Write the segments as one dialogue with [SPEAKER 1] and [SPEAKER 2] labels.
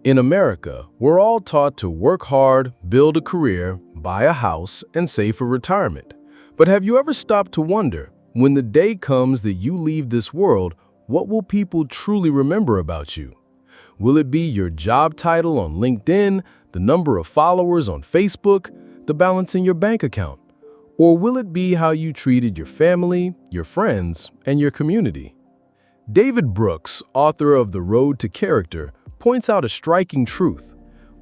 [SPEAKER 1] In America, we're all taught to work hard, build a career, buy a house, and save for retirement. But have you ever stopped to wonder, when the day comes that you leave this world, what will people truly remember about you? Will it be your job title on LinkedIn, the number of followers on Facebook, the balance in your bank account? Or will it be how you treated your family, your friends, and your community? David Brooks, author of The Road to Character, points out a striking truth.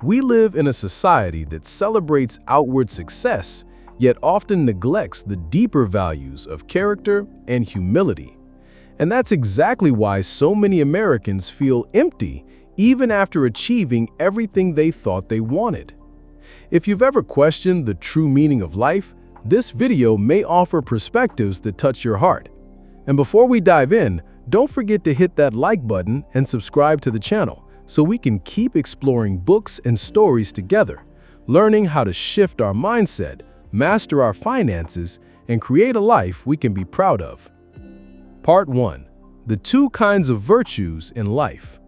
[SPEAKER 1] We live in a society that celebrates outward success, yet often neglects the deeper values of character and humility. And that's exactly why so many Americans feel empty even after achieving everything they thought they wanted. If you've ever questioned the true meaning of life, this video may offer perspectives that touch your heart. And before we dive in, don't forget to hit that like button and subscribe to the channel, so we can keep exploring books and stories together, learning how to shift our mindset, master our finances, and create a life we can be proud of. Part 1. The two kinds of virtues in life.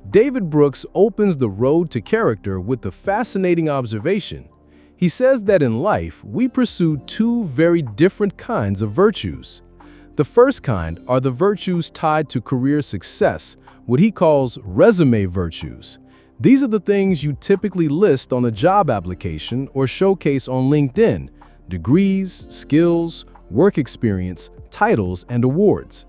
[SPEAKER 1] David Brooks opens The Road to Character with a fascinating observation. He says that in life, we pursue two very different kinds of virtues. The first kind are the virtues tied to career success, what he calls resume virtues. These are the things you typically list on a job application or showcase on LinkedIn: degrees, skills, work experience, titles, and awards.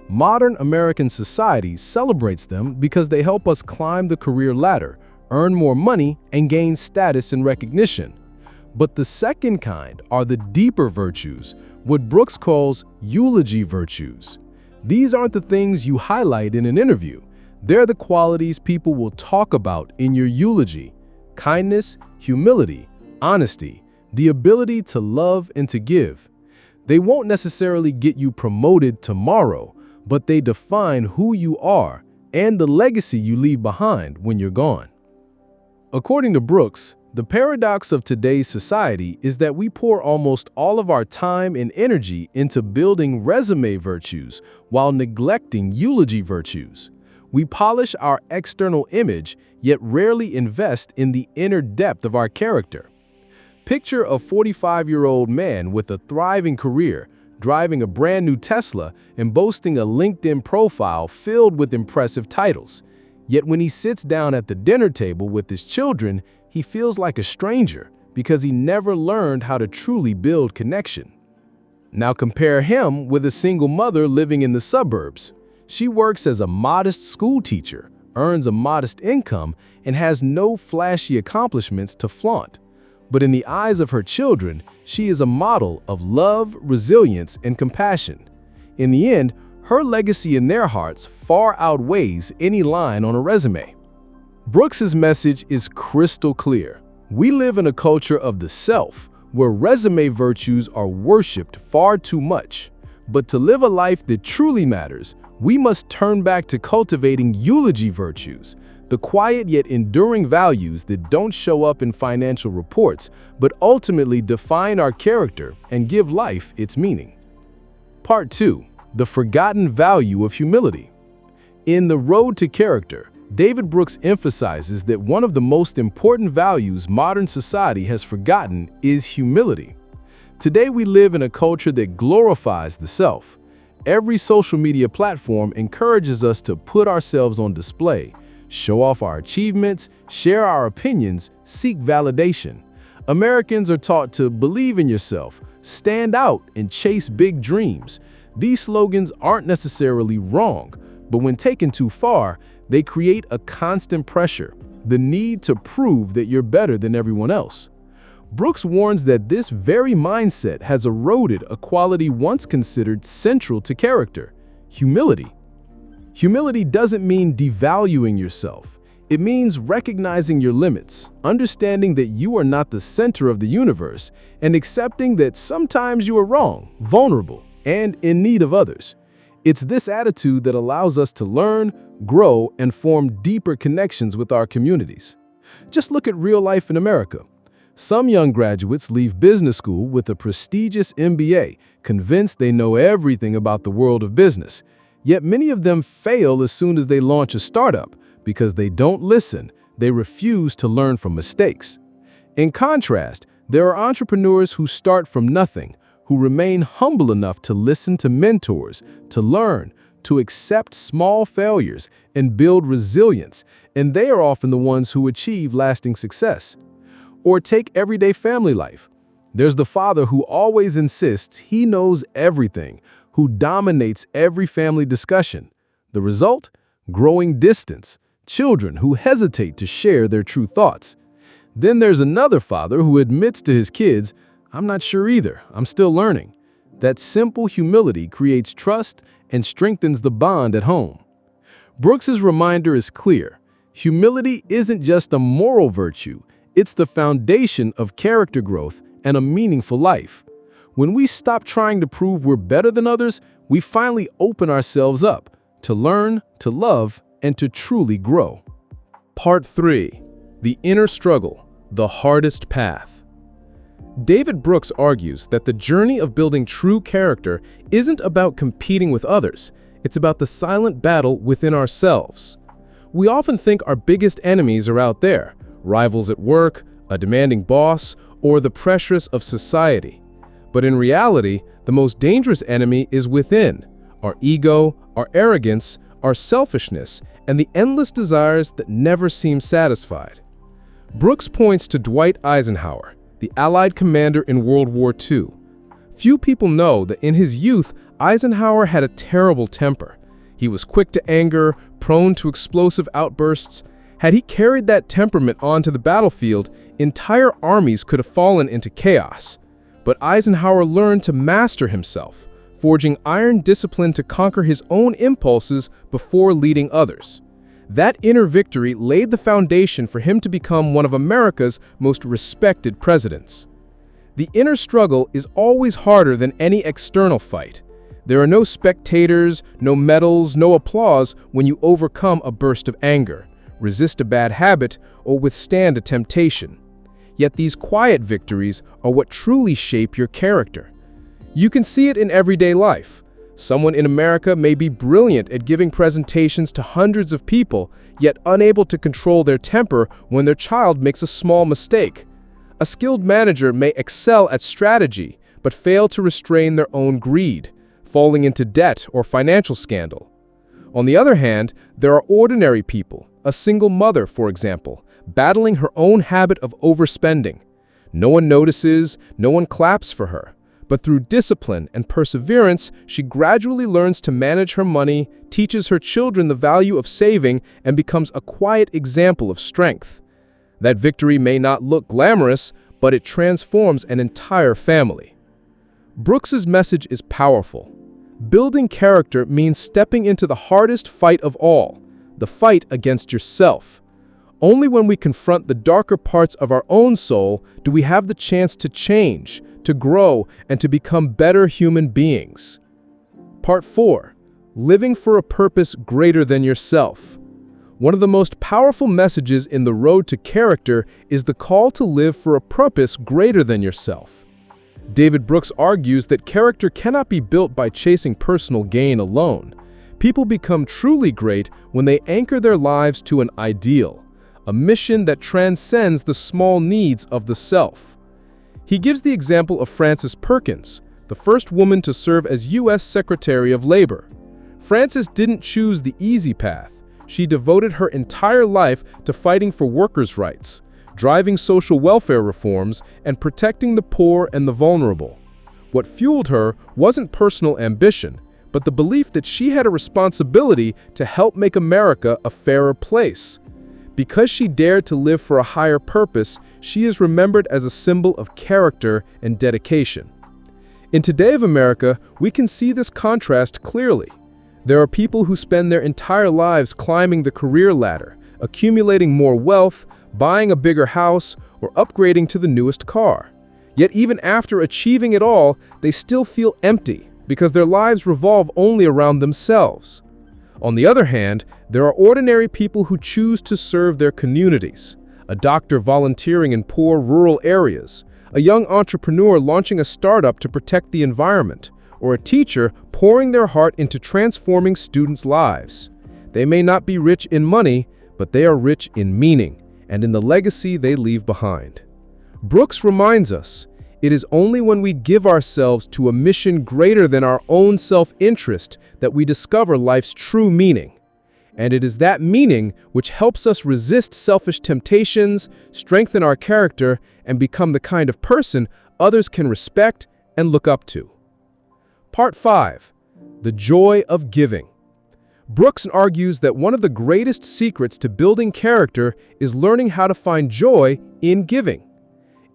[SPEAKER 1] Modern American society celebrates them because they help us climb the career ladder, earn more money, and gain status and recognition. But the second kind are the deeper virtues, what Brooks calls eulogy virtues. These aren't the things you highlight in an interview. They're the qualities people will talk about in your eulogy: kindness, humility, honesty, the ability to love and to give. They won't necessarily get you promoted tomorrow, but they define who you are and the legacy you leave behind when you're gone. According to Brooks, the paradox of today's society is that we pour almost all of our time and energy into building resume virtues while neglecting eulogy virtues. We polish our external image, yet rarely invest in the inner depth of our character. Picture a 45-year-old man with a thriving career, driving a brand new Tesla and boasting a LinkedIn profile filled with impressive titles. Yet when he sits down at the dinner table with his children, he feels like a stranger because he never learned how to truly build connection. Now compare him with a single mother living in the suburbs. She works as a modest school teacher, earns a modest income, and has no flashy accomplishments to flaunt. But in the eyes of her children, she is a model of love, resilience, and compassion. In the end, her legacy in their hearts far outweighs any line on a resume. Brooks's message is crystal clear. We live in a culture of the self, where resume virtues are worshipped far too much. But to live a life that truly matters, we must turn back to cultivating eulogy virtues, the quiet yet enduring values that don't show up in financial reports, but ultimately define our character and give life its meaning. Part 2. The forgotten value of humility. In The Road to Character, David Brooks emphasizes that one of the most important values modern society has forgotten is humility. Today we live in a culture that glorifies the self. Every social media platform encourages us to put ourselves on display, show off our achievements, share our opinions, seek validation. Americans are taught to believe in yourself, stand out, and chase big dreams. These slogans aren't necessarily wrong, but when taken too far, they create a constant pressure, the need to prove that you're better than everyone else. Brooks warns that this very mindset has eroded a quality once considered central to character: humility. Humility doesn't mean devaluing yourself. It means recognizing your limits, understanding that you are not the center of the universe, and accepting that sometimes you are wrong, vulnerable, and in need of others. It's this attitude that allows us to learn, grow, and form deeper connections with our communities. Just look at real life in America. Some young graduates leave business school with a prestigious MBA, convinced they know everything about the world of business. Yet many of them fail as soon as they launch a startup because they don't listen, they refuse to learn from mistakes. In contrast, there are entrepreneurs who start from nothing, who remain humble enough to listen to mentors, to learn, to accept small failures, and build resilience, and they are often the ones who achieve lasting success. Or take everyday family life. There's the father who always insists he knows everything, who dominates every family discussion. The result? Growing distance, children who hesitate to share their true thoughts. Then there's another father who admits to his kids, "I'm not sure either, I'm still learning." That simple humility creates trust and strengthens the bond at home. Brooks's reminder is clear. Humility isn't just a moral virtue, it's the foundation of character growth and a meaningful life. When we stop trying to prove we're better than others, we finally open ourselves up to learn, to love, and to truly grow. Part 3. The inner struggle, the hardest path. David Brooks argues that the journey of building true character isn't about competing with others, it's about the silent battle within ourselves. We often think our biggest enemies are out there, rivals at work, a demanding boss, or the pressures of society. But in reality, the most dangerous enemy is within: our ego, our arrogance, our selfishness, and the endless desires that never seem satisfied. Brooks points to Dwight Eisenhower, the Allied commander in World War II. Few people know that in his youth, Eisenhower had a terrible temper. He was quick to anger, prone to explosive outbursts. Had he carried that temperament onto the battlefield, entire armies could have fallen into chaos. But Eisenhower learned to master himself, forging iron discipline to conquer his own impulses before leading others. That inner victory laid the foundation for him to become one of America's most respected presidents. The inner struggle is always harder than any external fight. There are no spectators, no medals, no applause when you overcome a burst of anger, resist a bad habit, or withstand a temptation. Yet these quiet victories are what truly shape your character. You can see it in everyday life. Someone in America may be brilliant at giving presentations to hundreds of people, yet unable to control their temper when their child makes a small mistake. A skilled manager may excel at strategy, but fail to restrain their own greed, falling into debt or financial scandal. On the other hand, there are ordinary people, a single mother, for example, battling her own habit of overspending. No one notices, no one claps for her. But through discipline and perseverance, she gradually learns to manage her money, teaches her children the value of saving, and becomes a quiet example of strength. That victory may not look glamorous, but it transforms an entire family. Brooks's message is powerful. Building character means stepping into the hardest fight of all, the fight against yourself. Only when we confront the darker parts of our own soul do we have the chance to change, to grow, and to become better human beings. Part 4. Living for a purpose greater than yourself. One of the most powerful messages in the road to character is the call to live for a purpose greater than yourself. David Brooks argues that character cannot be built by chasing personal gain alone. People become truly great when they anchor their lives to an ideal, a mission that transcends the small needs of the self. He gives the example of Frances Perkins, the first woman to serve as U.S. Secretary of Labor. Frances didn't choose the easy path. She devoted her entire life to fighting for workers' rights, driving social welfare reforms, and protecting the poor and the vulnerable. What fueled her wasn't personal ambition, but the belief that she had a responsibility to help make America a fairer place. Because she dared to live for a higher purpose, she is remembered as a symbol of character and dedication. In today's America, we can see this contrast clearly. There are people who spend their entire lives climbing the career ladder, accumulating more wealth, buying a bigger house, or upgrading to the newest car. Yet even after achieving it all, they still feel empty because their lives revolve only around themselves. On the other hand, there are ordinary people who choose to serve their communities. A doctor volunteering in poor rural areas, a young entrepreneur launching a startup to protect the environment, or a teacher pouring their heart into transforming students' lives. They may not be rich in money, but they are rich in meaning, and in the legacy they leave behind. Brooks reminds us, it is only when we give ourselves to a mission greater than our own self-interest that we discover life's true meaning. And it is that meaning which helps us resist selfish temptations, strengthen our character, and become the kind of person others can respect and look up to. Part 5. The Joy of Giving. Brooks argues that one of the greatest secrets to building character is learning how to find joy in giving.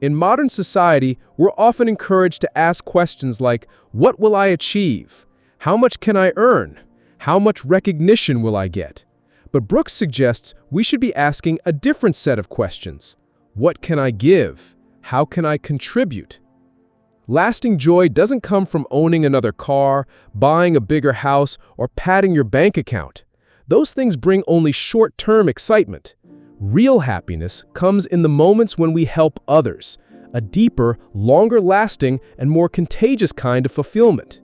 [SPEAKER 1] In modern society, we're often encouraged to ask questions like, what will I achieve? How much can I earn? How much recognition will I get? But Brooks suggests we should be asking a different set of questions. What can I give? How can I contribute? Lasting joy doesn't come from owning another car, buying a bigger house, or padding your bank account. Those things bring only short-term excitement. Real happiness comes in the moments when we help others, a deeper, longer-lasting, and more contagious kind of fulfillment.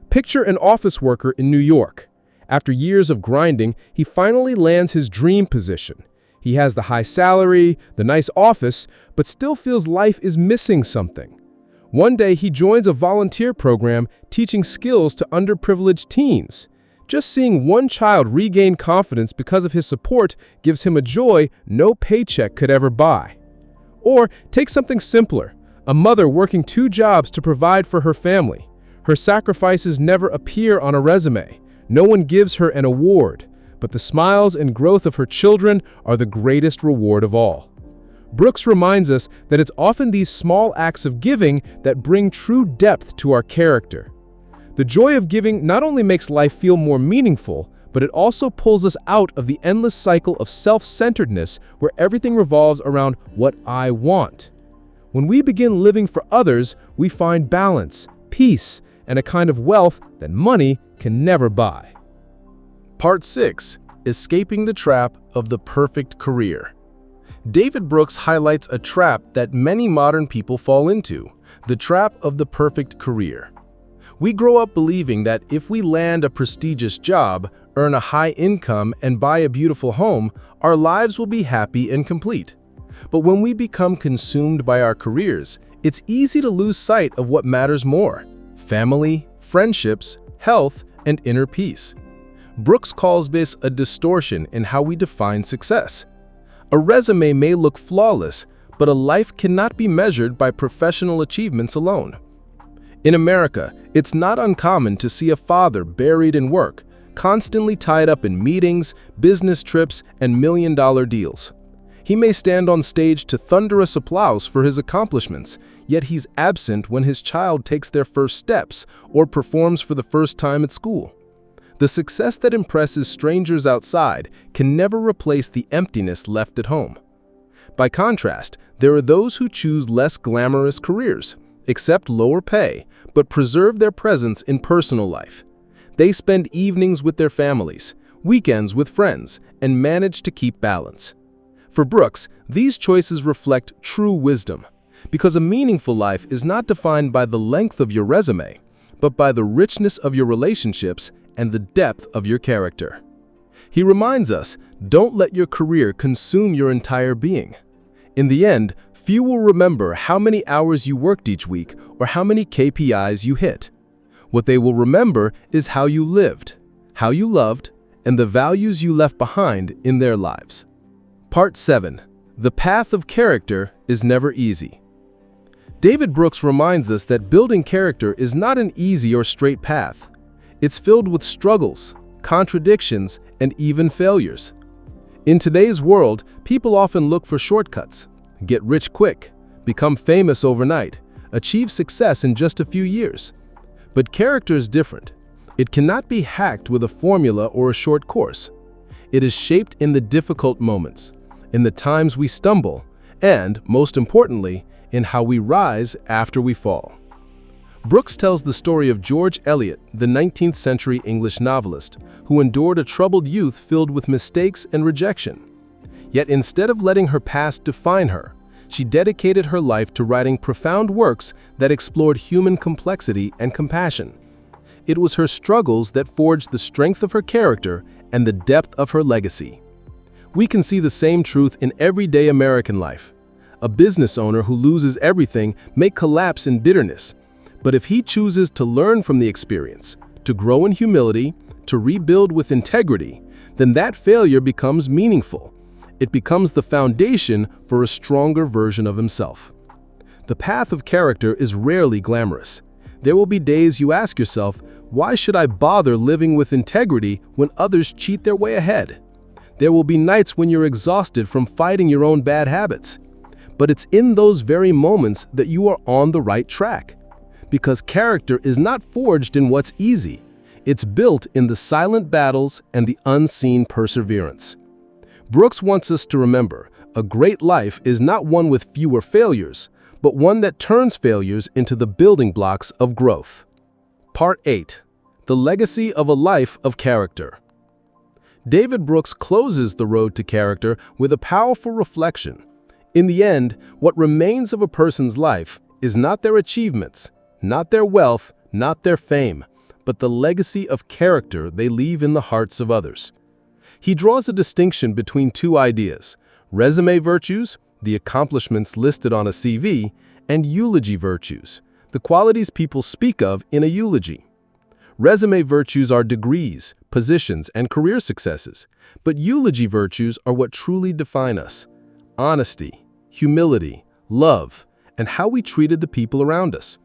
[SPEAKER 1] Picture an office worker in New York. After years of grinding, he finally lands his dream position. He has the high salary, the nice office, but still feels life is missing something. One day, he joins a volunteer program teaching skills to underprivileged teens. Just seeing one child regain confidence because of his support gives him a joy no paycheck could ever buy. Or take something simpler, a mother working 2 jobs to provide for her family. Her sacrifices never appear on a resume. No one gives her an award, but the smiles and growth of her children are the greatest reward of all. Brooks reminds us that it's often these small acts of giving that bring true depth to our character. The joy of giving not only makes life feel more meaningful, but it also pulls us out of the endless cycle of self-centeredness where everything revolves around what I want. When we begin living for others, we find balance, peace, and a kind of wealth that money can never buy.
[SPEAKER 2] Part 6. Escaping the Trap of the Perfect Career. David Brooks highlights a trap that many modern people fall into, the trap of the perfect career. We grow up believing that if we land a prestigious job, earn a high income, and buy a beautiful home, our lives will be happy and complete. But when we become consumed by our careers, it's easy to lose sight of what matters more: family, friendships, health, and inner peace. Brooks calls this a distortion in how we define success. A resume may look flawless, but a life cannot be measured by professional achievements alone. In America, it's not uncommon to see a father buried in work, constantly tied up in meetings, business trips, and million-dollar deals. He may stand on stage to thunderous applause for his accomplishments, yet he's absent when his child takes their first steps or performs for the first time at school. The success that impresses strangers outside can never replace the emptiness left at home. By contrast, there are those who choose less glamorous careers, accept lower pay, but preserve their presence in personal life. They spend evenings with their families, weekends with friends, and manage to keep balance. For Brooks, these choices reflect true wisdom, because a meaningful life is not defined by the length of your resume, but by the richness of your relationships and the depth of your character. He reminds us, don't let your career consume your entire being. In the end, few will remember how many hours you worked each week or how many KPIs you hit. What they will remember is how you lived, how you loved, and the values you left behind in their lives. Part 7. The path of character is never easy. David Brooks reminds us that building character is not an easy or straight path. It's filled with struggles, contradictions, and even failures. In today's world, people often look for shortcuts, get rich quick, become famous overnight, achieve success in just a few years. But character is different. It cannot be hacked with a formula or a short course. It is shaped in the difficult moments, in the times we stumble, and, most importantly, in how we rise after we fall. Brooks tells the story of George Eliot, the 19th century English novelist, who endured a troubled youth filled with mistakes and rejection. Yet instead of letting her past define her, she dedicated her life to writing profound works that explored human complexity and compassion. It was her struggles that forged the strength of her character and the depth of her legacy. We can see the same truth in everyday American life. A business owner who loses everything may collapse in bitterness, but if he chooses to learn from the experience, to grow in humility, to rebuild with integrity, then that failure becomes meaningful. It becomes the foundation for a stronger version of himself. The path of character is rarely glamorous. There will be days you ask yourself, why should I bother living with integrity when others cheat their way ahead? There will be nights when you're exhausted from fighting your own bad habits. But it's in those very moments that you are on the right track. Because character is not forged in what's easy. It's built in the silent battles and the unseen perseverance. Brooks wants us to remember, a great life is not one with fewer failures, but one that turns failures into the building blocks of growth. Part 8. The Legacy of a Life of Character. David Brooks closes The Road to Character with a powerful reflection. In the end, what remains of a person's life is not their achievements, not their wealth, not their fame, but the legacy of character they leave in the hearts of others. He draws a distinction between two ideas: resume virtues, the accomplishments listed on a CV, and eulogy virtues, the qualities people speak of in a eulogy. Resume virtues are degrees, positions, and career successes, but eulogy virtues are what truly define us: honesty, humility, love, and how we treated the people around us.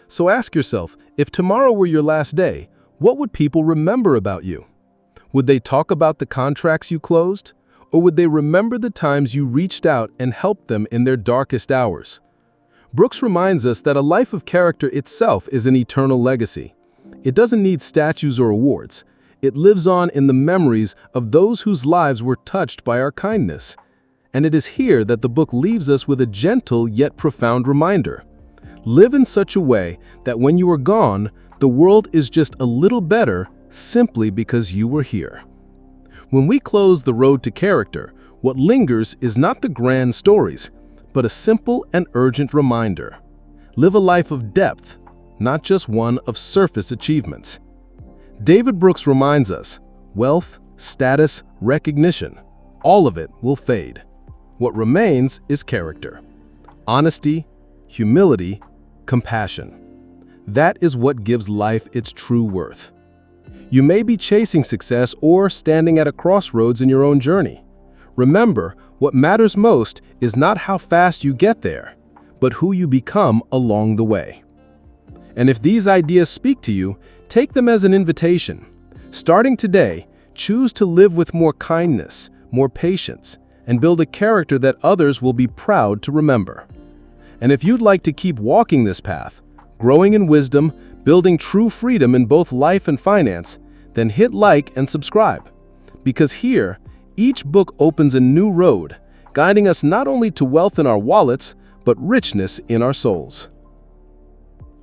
[SPEAKER 2] So ask yourself, if tomorrow were your last day, what would people remember about you? Would they talk about the contracts you closed? Or would they remember the times you reached out and helped them in their darkest hours? Brooks reminds us that a life of character itself is an eternal legacy. It doesn't need statues or awards. It lives on in the memories of those whose lives were touched by our kindness. And it is here that the book leaves us with a gentle yet profound reminder. Live in such a way that when you are gone, the world is just a little better simply because you were here. When we close The Road to Character, what lingers is not the grand stories, but a simple and urgent reminder. Live a life of depth, not just one of surface achievements. David Brooks reminds us, wealth, status, recognition, all of it will fade. What remains is character, honesty, humility, compassion. That is what gives life its true worth. You may be chasing success or standing at a crossroads in your own journey. Remember, what matters most is not how fast you get there, but who you become along the way. And if these ideas speak to you, take them as an invitation. Starting today, choose to live with more kindness, more patience, and build a character that others will be proud to remember. And if you'd like to keep walking this path, growing in wisdom, building true freedom in both life and finance, then hit like and subscribe. Because here, each book opens a new road, guiding us not only to wealth in our wallets, but richness in our souls.